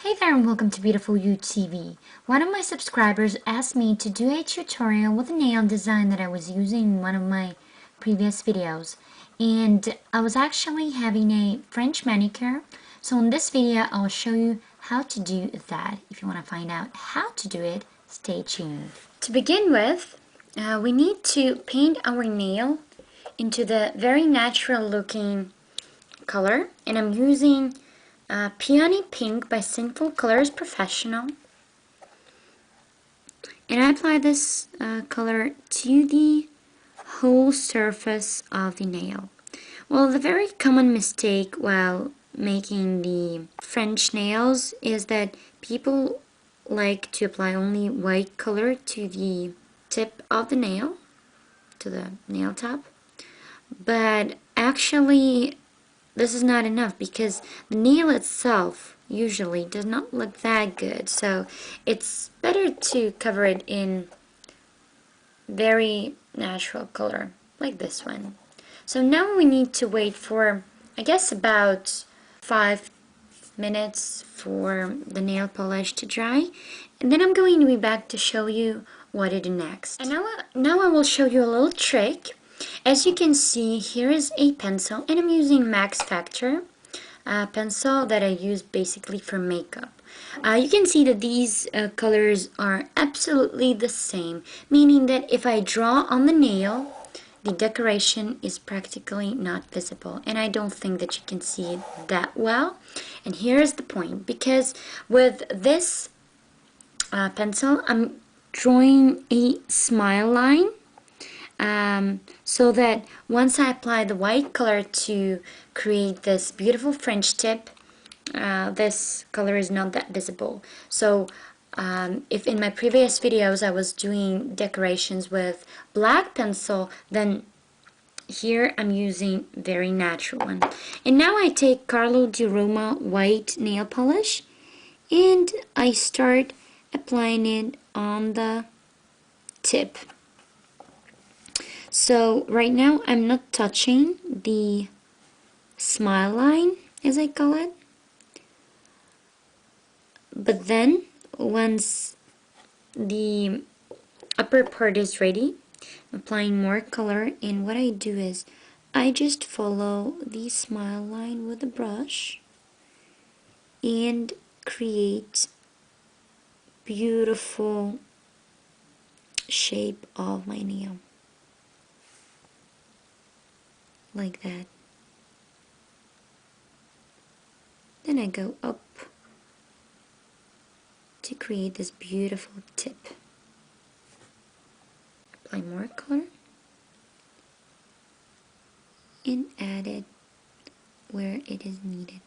Hey there and welcome to Beautiful You TV. One of my subscribers asked me to do a tutorial with a nail design that I was using in one of my previous videos. And I was actually having a French manicure. So in this video I'll show you how to do that. If you want to find out how to do it, stay tuned. To begin with, we need to paint our nail into the very natural looking color. And I'm using Peony Pink by Sinful Colors Professional, and I apply this color to the whole surface of the nail. Well, the very common mistake while making the French nails is that people like to apply only white color to the tip of the nail, to the nail top, but actually this is not enough because the nail itself usually does not look that good, so it's better to cover it in very natural color like this one. So now we need to wait for, I guess, about 5 minutes for the nail polish to dry, and then I'm going to be back to show you what to do next. And now I will show you a little trick. As you can see, here is a pencil, and I'm using Max Factor pencil that I use basically for makeup. You can see that these colors are absolutely the same, meaning that if I draw on the nail, the decoration is practically not visible, and I don't think that you can see it that well. And here's the point, because with this pencil, I'm drawing a smile line. So that once I apply the white color to create this beautiful French tip, this color is not that visible. So if in my previous videos I was doing decorations with black pencil, then here I'm using very natural one. And now I take Carlo Di Roma white nail polish and I start applying it on the tip. So right now I'm not touching the smile line, as I call it, but then once the upper part is ready, I'm applying more color, and what I do is I just follow the smile line with the brush and create beautiful shape of my nail. Like that. Then I go up to create this beautiful tip. Apply more color and add it where it is needed.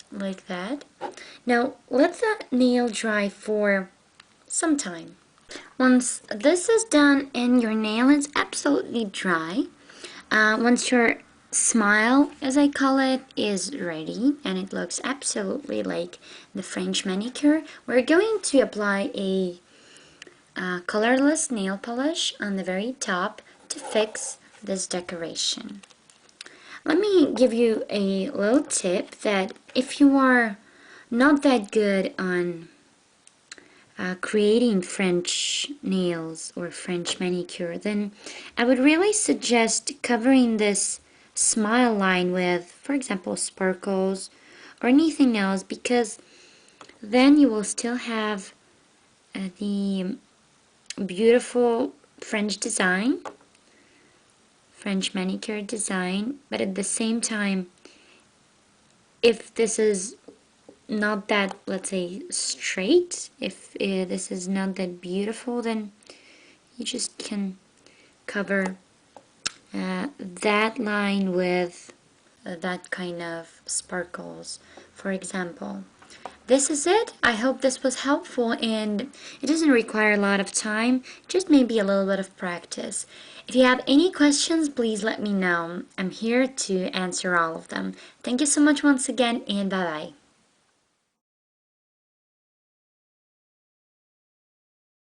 Like that. Now let the nail dry for some time. Once this is done and your nail is absolutely dry, once your smile, as I call it, is ready and it looks absolutely like the French manicure, we're going to apply a colorless nail polish on the very top to fix this decoration. Let me give you a little tip that if you are not that good on creating French nails or French manicure, then I would really suggest covering this smile line with, for example, sparkles or anything else, because then you will still have the beautiful French design, French manicure design, but at the same time, if this is not that, let's say, straight, if this is not that beautiful, then you just can cover that line with that kind of sparkles, for example. This is it. I hope this was helpful, and it doesn't require a lot of time, just maybe a little bit of practice. If you have any questions, please let me know. I'm here to answer all of them. Thank you so much once again, and bye-bye.